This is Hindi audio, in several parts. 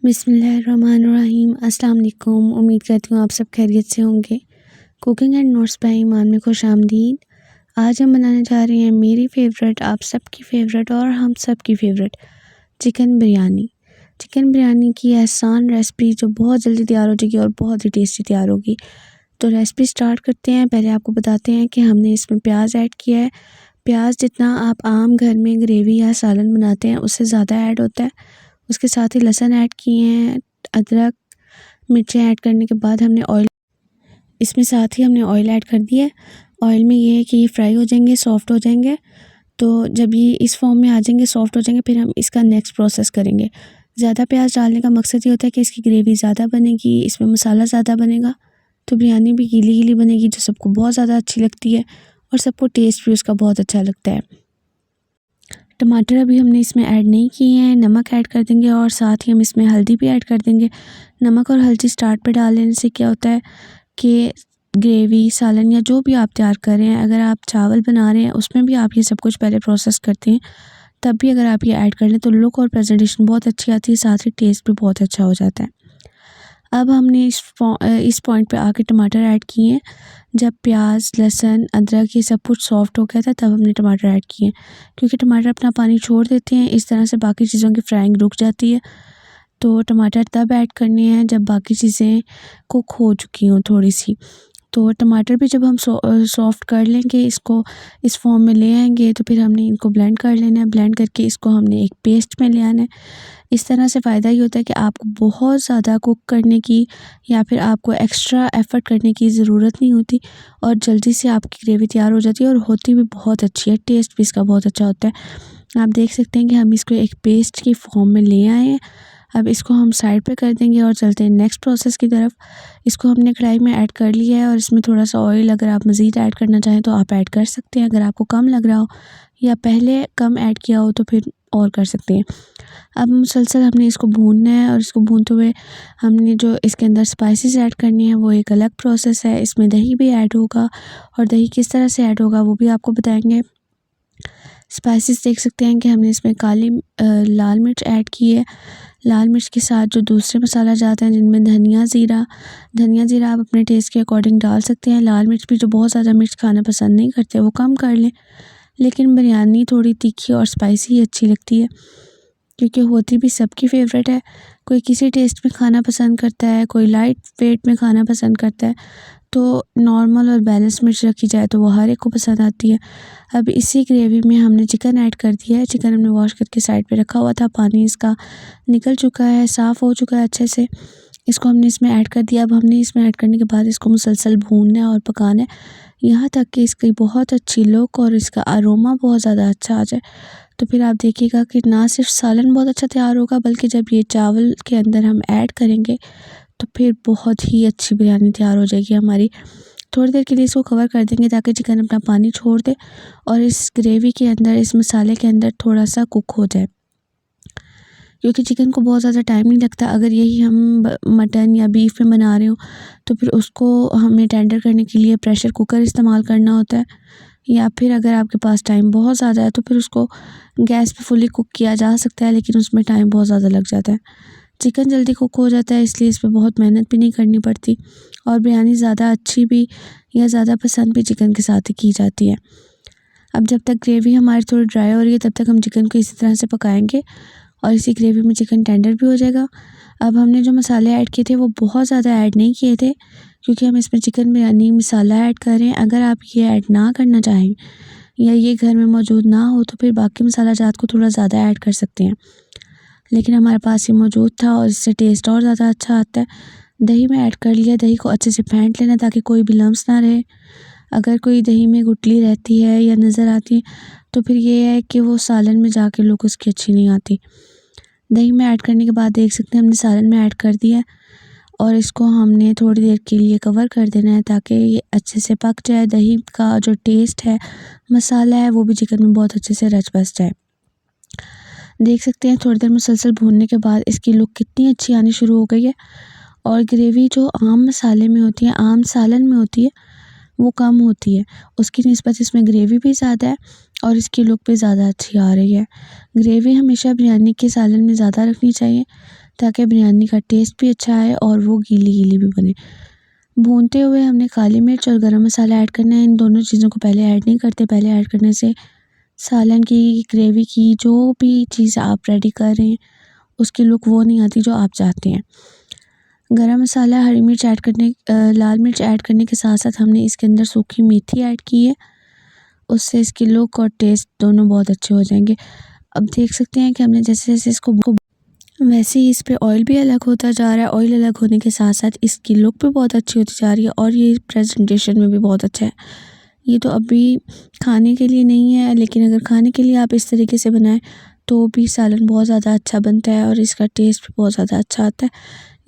बिस्मिल्लाहिर्रहमानिर्रहीम। अस्सलाम वालेकुम। उम्मीद करती हूँ आप सब खैरियत से होंगे। कुकिंग एंड नोट्स बाय ईमान में खुशामदीद। आज हम बनाने जा रहे हैं मेरी फ़ेवरेट, आप सब की फ़ेवरेट और हम सब की favourite chicken biryani. Chicken biryani की आसान रेसिपी जो बहुत जल्दी तैयार हो जाएगी और बहुत ही टेस्टी तैयार होगी। तो रेसिपी स्टार्ट करते हैं। पहले आपको बताते हैं कि हमने इसमें प्याज ऐड किया है। प्याज जितना आप आम घर में ग्रेवी या सालन बनाते हैं उससे ज़्यादा ऐड होता है। उसके साथ ही लहसुन ऐड किए हैं, अदरक, मिर्चें ऐड करने के बाद हमने ऑयल इसमें साथ ही हमने ऑयल ऐड कर दिया है। ऑयल में ये है कि ये फ्राई हो जाएंगे, सॉफ्ट हो जाएंगे। तो जब ये इस फॉर्म में आ जाएंगे, सॉफ्ट हो जाएंगे, फिर हम इसका नेक्स्ट प्रोसेस करेंगे। ज़्यादा प्याज डालने का मकसद ये होता है कि इसकी ग्रेवी ज़्यादा बनेगी, इसमें मसाला ज़्यादा बनेगा, तो बिरयानी भी गीली गीली बनेगी जो सबको बहुत ज़्यादा अच्छी लगती है और सबको टेस्ट भी उसका बहुत अच्छा लगता है। टमाटर अभी हमने इसमें ऐड नहीं किए हैं, नमक ऐड कर देंगे और साथ ही हम इसमें हल्दी भी ऐड कर देंगे। नमक और हल्दी स्टार्ट पे डाल लेने से क्या होता है कि ग्रेवी, सालन या जो भी आप तैयार कर रहे हैं, अगर आप चावल बना रहे हैं उसमें भी आप ये सब कुछ पहले प्रोसेस करते हैं, तब भी अगर आप ये ऐड कर लें तो लुक और प्रेजेंटेशन बहुत अच्छी आती है, साथ ही टेस्ट भी बहुत अच्छा हो जाता है। अब हमने इस पॉइंट पे आके टमाटर ऐड किए हैं। जब प्याज, लहसुन, अदरक ये सब कुछ सॉफ्ट हो गया था तब हमने टमाटर ऐड किए, क्योंकि टमाटर अपना पानी छोड़ देते हैं। इस तरह से बाकी चीज़ों की फ्राइंग रुक जाती है। तो टमाटर तब ऐड करने हैं जब बाकी चीज़ें कुक हो चुकी हों थोड़ी सी। तो टमाटर भी जब हम सॉफ्ट कर लेंगे, इसको इस फॉर्म में ले आएंगे, तो फिर हमने इनको ब्लेंड कर लेना है। ब्लेंड करके इसको हमने एक पेस्ट में ले आना है। इस तरह से फ़ायदा ये होता है कि आपको बहुत ज़्यादा कुक करने की या फिर आपको एक्स्ट्रा एफ़र्ट करने की ज़रूरत नहीं होती और जल्दी से आपकी ग्रेवी तैयार हो जाती है और होती भी बहुत अच्छी है। टेस्ट भी इसका बहुत अच्छा होता है। आप देख सकते हैं कि हम इसको एक पेस्ट की फॉर्म में ले आए हैं। अब इसको हम साइड पे कर देंगे और चलते हैं नेक्स्ट प्रोसेस की तरफ। इसको हमने कढ़ाई में ऐड कर लिया है और इसमें थोड़ा सा ऑयल अगर आप मज़ीद ऐड करना चाहें तो आप ऐड कर सकते हैं। अगर आपको कम लग रहा हो या पहले कम ऐड किया हो तो फिर और कर सकते हैं। अब मुसलसल हमने इसको भूनना है और इसको भूनते हुए हमने जो इसके अंदर स्पाइसेस ऐड करनी है वो एक अलग प्रोसेस है। इसमें दही भी ऐड होगा और दही किस तरह से ऐड होगा वो भी आपको बताएंगे। स्पाइसेस देख सकते हैं कि हमने इसमें लाल मिर्च ऐड की है। लाल मिर्च के साथ जो दूसरे मसाला जाते हैं जिनमें धनिया ज़ीरा आप अपने टेस्ट के अकॉर्डिंग डाल सकते हैं। लाल मिर्च भी जो बहुत ज़्यादा मिर्च खाना पसंद नहीं करते वो कम कर लें, लेकिन बिरयानी थोड़ी तीखी और स्पाइसी अच्छी लगती है, क्योंकि होती भी सबकी फ़ेवरेट है। कोई किसी टेस्ट में खाना पसंद करता है, कोई लाइट वेट में खाना पसंद करता है, तो नॉर्मल और बैलेंस मिर्च रखी जाए तो वो हर एक को पसंद आती है। अब इसी ग्रेवी में हमने चिकन ऐड कर दिया है। चिकन हमने वॉश करके साइड पे रखा हुआ था, पानी इसका निकल चुका है, साफ़ हो चुका है अच्छे से। इसको हमने इसमें ऐड कर दिया। अब हमने इसमें ऐड करने के बाद इसको मुसलसल भूनना है और पकाना है यहाँ तक कि इसकी बहुत अच्छी लुक और इसका अरोमा बहुत ज़्यादा अच्छा आ जाए। तो फिर आप देखिएगा कि ना सिर्फ सालन बहुत अच्छा तैयार होगा, बल्कि जब ये चावल के अंदर हम ऐड करेंगे तो फिर बहुत ही अच्छी बिरयानी तैयार हो जाएगी हमारी। थोड़ी देर के लिए इसको कवर कर देंगे ताकि चिकन अपना पानी छोड़ दे और इस ग्रेवी के अंदर, इस मसाले के अंदर थोड़ा सा कुक हो जाए, क्योंकि चिकन को बहुत ज़्यादा टाइम नहीं लगता। अगर यही हम मटन या बीफ में बना रहे हो तो फिर उसको हमें टेंडर करने के लिए प्रेशर कुकर इस्तेमाल करना होता है, या फिर अगर आपके पास टाइम बहुत ज़्यादा है तो फिर उसको गैस पे फुली कुक किया जा सकता है, लेकिन उसमें टाइम बहुत ज़्यादा लग जाता है। चिकन जल्दी कुक हो जाता है, इसलिए इस पर बहुत मेहनत भी नहीं करनी पड़ती और बिरयानी ज़्यादा अच्छी भी या ज़्यादा पसंद भी चिकन के साथ ही की जाती है। अब जब तक ग्रेवी हमारी थोड़ी ड्राई हो रही है तब तक हम चिकन को इसी तरह से पकाएंगे और इसी ग्रेवी में चिकन टेंडर भी हो जाएगा। अब हमने जो मसाले ऐड किए थे वो बहुत ज़्यादा ऐड नहीं किए थे, क्योंकि हम इसमें चिकन बिरयानी मसाला ऐड कर रहे हैं। अगर आप ये ऐड ना करना चाहें या ये घर में मौजूद ना हो तो फिर बाकी मसाला जात को थोड़ा ज़्यादा ऐड कर सकते हैं, लेकिन हमारे पास ये मौजूद था और इससे टेस्ट और ज़्यादा अच्छा आता है। दही में ऐड कर लिया। दही को अच्छे से फेंट लेना ताकि कोई भी लम्स ना रहे। अगर कोई दही में गुठली रहती है या नज़र आती है तो फिर ये है कि वो सालन में जाके लुक उसकी अच्छी नहीं आती। दही में ऐड करने के बाद देख सकते हैं हमने सालन में ऐड कर दिया और इसको हमने थोड़ी देर के लिए कवर कर देना है ताकि ये अच्छे से पक जाए। दही का जो टेस्ट है, मसाला है, वो भी चिकन में बहुत अच्छे से रच बस जाए। देख सकते हैं थोड़ी देर मुसलसल भूनने के बाद इसकी लुक कितनी अच्छी आनी शुरू हो गई है और ग्रेवी जो आम मसाले में होती है, आम सालन में होती है, वो कम होती है। उसकी निस्बत इसमें ग्रेवी भी ज़्यादा है और इसकी लुक भी ज़्यादा अच्छी आ रही है। ग्रेवी हमेशा बिरयानी के सालन में ज़्यादा रखनी चाहिए ताकि बिरयानी का टेस्ट भी अच्छा आए और वो गीली गीली भी बने। भूनते हुए हमने काली मिर्च और गरम मसाला ऐड करना है। इन दोनों चीज़ों को पहले ऐड नहीं करते। पहले ऐड करने से सालन की, ग्रेवी की, जो भी चीज़ आप रेडी कर रहे हैं उसकी लुक वो नहीं आती जो आप चाहते हैं। गरम मसाला, हरी मिर्च ऐड करने, लाल मिर्च ऐड करने के साथ साथ हमने इसके अंदर सूखी मेथी ऐड की है। उससे इसकी लुक और टेस्ट दोनों बहुत अच्छे हो जाएंगे। अब देख सकते हैं कि हमने जैसे जैसे इसको वैसे ही इस पे ऑयल भी अलग होता जा रहा है। ऑयल अलग होने के साथ साथ इसकी लुक भी बहुत अच्छी होती जा रही है और ये प्रेजेंटेशन में भी बहुत अच्छा है। ये तो अभी खाने के लिए नहीं है, लेकिन अगर खाने के लिए आप इस तरीके से बनाएं तो भी सालन बहुत ज़्यादा अच्छा बनता है और इसका टेस्ट भी बहुत ज़्यादा अच्छा आता है।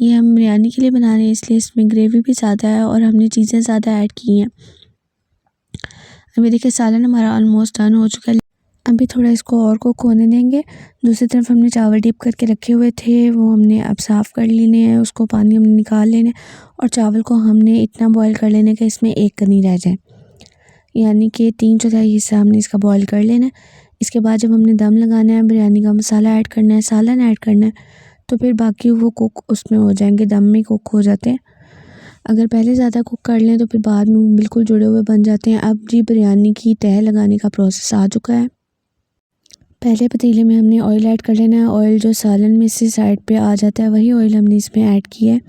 ये हम बिरयानी के लिए बना रहे हैं, इसलिए इसमें ग्रेवी भी ज़्यादा है और हमने चीज़ें ज़्यादा ऐड की हैं। अभी देखिए सालन हमारा ऑलमोस्ट डन हो चुका है। अभी थोड़ा इसको और कुक होने देंगे। दूसरी तरफ हमने चावल डिप करके रखे हुए थे, वो हमने अब साफ़ कर लेने हैं। उसको पानी हमने निकाल लेना है और चावल को हमने इतना बॉईल कर लेना है कि इसमें एक कनी रह जाए, यानी कि 3/4 हिस्सा हमने इसका बॉईल कर लेना है। इसके बाद जब हमने दम लगाना है, बिरयानी का मसाला ऐड करना है, सालन ऐड करना है, तो फिर बाकी वो कुक उसमें हो जाएंगे, दम में कुक हो जाते हैं। अगर पहले ज़्यादा कुक कर लें तो फिर बाद में बिल्कुल जुड़े हुए बन जाते हैं। अब जी बिरयानी की तह लगाने का प्रोसेस आ चुका है। पहले पतीले में हमने ऑयल ऐड कर लेना है। ऑयल जो सालन में से साइड पे आ जाता है वही ऑयल हमने इसमें ऐड किया है।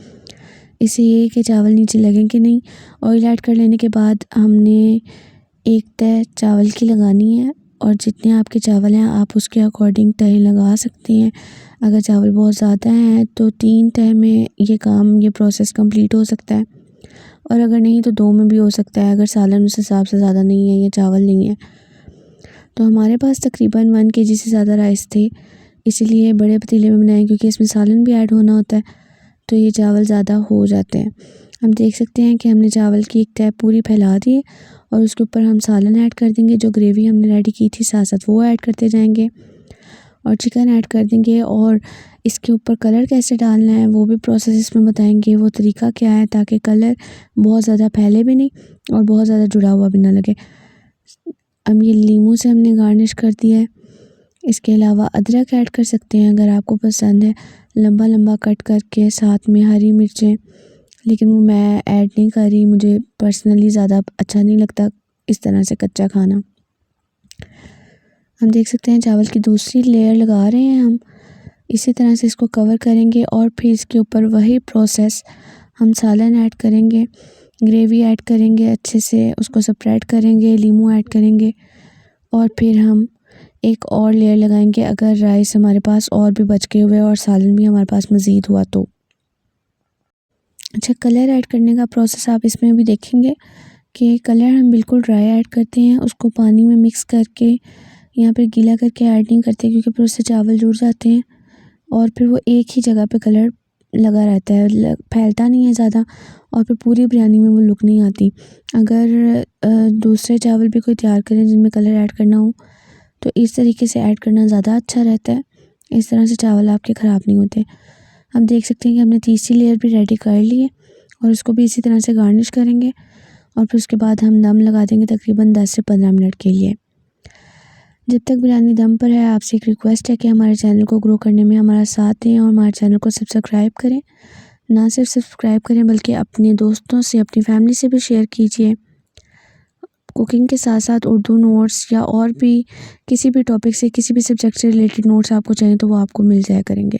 इससे ये है कि चावल नीचे लगेंगे नहीं। ऑयल ऐड कर लेने के बाद हमने एक तह चावल की लगानी है और जितने आपके चावल हैं आप उसके अकॉर्डिंग तह लगा सकते हैं। अगर चावल बहुत ज़्यादा हैं तो 3 तह में ये प्रोसेस कंप्लीट हो सकता है और अगर नहीं तो 2 में भी हो सकता है, अगर सालन उस हिसाब से ज़्यादा नहीं है या चावल नहीं है। तो हमारे पास तकरीबन 1 केजी से ज़्यादा राइस थे, इसीलिए बड़े पतीले में बनाए क्योंकि इसमें सालन भी ऐड होना होता है, तो ये चावल ज़्यादा हो जाते हैं। हम देख सकते हैं कि हमने चावल की एक तह पूरी फैला दी है और उसके ऊपर हम सालन ऐड कर देंगे। जो ग्रेवी हमने रेडी की थी साथ साथ वो ऐड करते जाएंगे और चिकन ऐड कर देंगे और इसके ऊपर कलर कैसे डालना है वो भी प्रोसेस इसमें बताएंगे, वो तरीका क्या है ताकि कलर बहुत ज़्यादा फैले भी नहीं और बहुत ज़्यादा जुड़ा हुआ भी ना लगे। अब ये लीमू से हमने गार्निश कर दिया है। इसके अलावा अदरक ऐड कर सकते हैं अगर आपको पसंद है, लंबा लंबा कट करके, साथ में हरी मिर्चें, लेकिन वो मैं ऐड नहीं कर रही, मुझे पर्सनली ज़्यादा अच्छा नहीं लगता इस तरह से कच्चा खाना। हम देख सकते हैं चावल की दूसरी लेयर लगा रहे हैं हम, इसी तरह से इसको कवर करेंगे और फिर इसके ऊपर वही प्रोसेस हम सालन ऐड करेंगे, ग्रेवी ऐड करेंगे, अच्छे से उसको स्प्रेड करेंगे, लीमू ऐड करेंगे और फिर हम एक और लेयर लगाएंगे अगर राइस हमारे पास और भी बच के हुए और सालन भी हमारे पास मज़ीद हुआ तो। अच्छा, कलर ऐड करने का प्रोसेस आप इसमें भी देखेंगे कि कलर हम बिल्कुल ड्राई ऐड करते हैं, उसको पानी में मिक्स करके यहाँ पे गीला करके ऐड नहीं करते क्योंकि फिर उससे चावल जुड़ जाते हैं और फिर वो एक ही जगह पे कलर लगा रहता है, फैलता नहीं है ज़्यादा और फिर पूरी बिरयानी में वो लुक नहीं आती। अगर दूसरे चावल भी कोई तैयार करें जिनमें कलर ऐड करना हो तो इस तरीके से ऐड करना ज़्यादा अच्छा रहता है, इस तरह से चावल आपके ख़राब नहीं होते। हम देख सकते हैं कि हमने तीसरी लेयर भी रेडी कर ली है और उसको भी इसी तरह से गार्निश करेंगे और फिर उसके बाद हम दम लगा देंगे तकरीबन 10 से 15 मिनट के लिए। जब तक बिरयानी दम पर है आपसे एक रिक्वेस्ट है कि हमारे चैनल को ग्रो करने में हमारा साथ दें और हमारे चैनल को सब्सक्राइब करें। ना सिर्फ सब्सक्राइब करें बल्कि अपने दोस्तों से, अपनी फैमिली से भी शेयर कीजिए। कुकिंग के साथ साथ उर्दू नोट्स या और भी किसी भी टॉपिक से, किसी भी सब्जेक्ट से रिलेटेड नोट्स आपको चाहिए तो वो आपको मिल जाया करेंगे।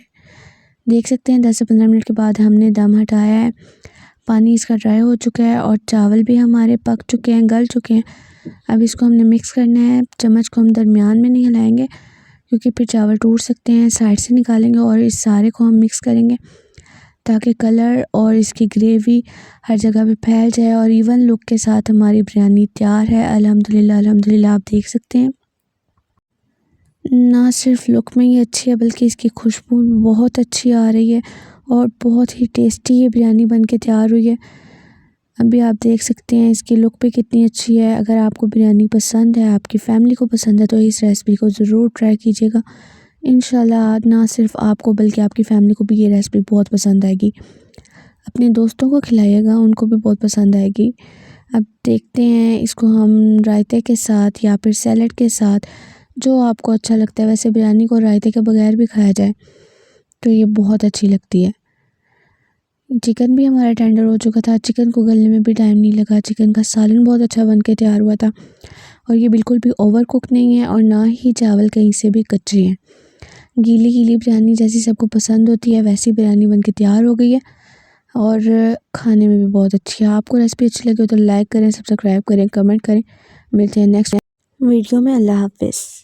देख सकते हैं 10 से 15 मिनट के बाद हमने दम हटाया है, पानी इसका ड्राई हो चुका है और चावल भी हमारे पक चुके हैं, गल चुके हैं। अब इसको हमने मिक्स करना है। चम्मच को हम दरमियान में नहीं हिलाएंगे क्योंकि फिर चावल टूट सकते हैं, साइड से निकालेंगे और इस सारे को हम मिक्स करेंगे ताकि कलर और इसकी ग्रेवी हर जगह पे फैल जाए और इवन लुक के साथ हमारी बिरयानी तैयार है। अल्हम्दुलिल्लाह अल्हम्दुलिल्लाह, आप देख सकते हैं ना सिर्फ लुक में ही अच्छी है बल्कि इसकी खुशबू भी बहुत अच्छी आ रही है और बहुत ही टेस्टी ये बिरयानी बन के तैयार हुई है। अभी आप देख सकते हैं इसकी लुक भी कितनी अच्छी है। अगर आपको बिरयानी पसंद है, आपकी फैमिली को पसंद है तो इस रेसिपी को ज़रूर ट्राई कीजिएगा। इंशाल्लाह ना सिर्फ आपको बल्कि आपकी फैमिली को भी ये रेसिपी बहुत पसंद आएगी। अपने दोस्तों को खिलाइएगा, उनको भी बहुत पसंद आएगी। अब देखते हैं इसको हम रायते के साथ या फिर सैलड के साथ, जो आपको अच्छा लगता है। वैसे बिरयानी को रायते के बगैर भी खाया जाए तो ये बहुत अच्छी लगती है। चिकन भी हमारा टेंडर हो चुका था, चिकन को गलने में भी टाइम नहीं लगा। चिकन का सालन बहुत अच्छा बन के तैयार हुआ था और ये बिल्कुल भी ओवर कुक नहीं है और ना ही चावल कहीं से भी कच्चे हैं। गीली गीली बिरयानी जैसी सबको पसंद होती है वैसी बिरयानी बन के तैयार हो गई है और खाने में भी बहुत अच्छी है। आपको रेसिपी अच्छी लगे तो लाइक करें, सब्सक्राइब करें, कमेंट करें। मिलते हैं नेक्स्ट वीडियो में। अल्लाह हाफ़िज़।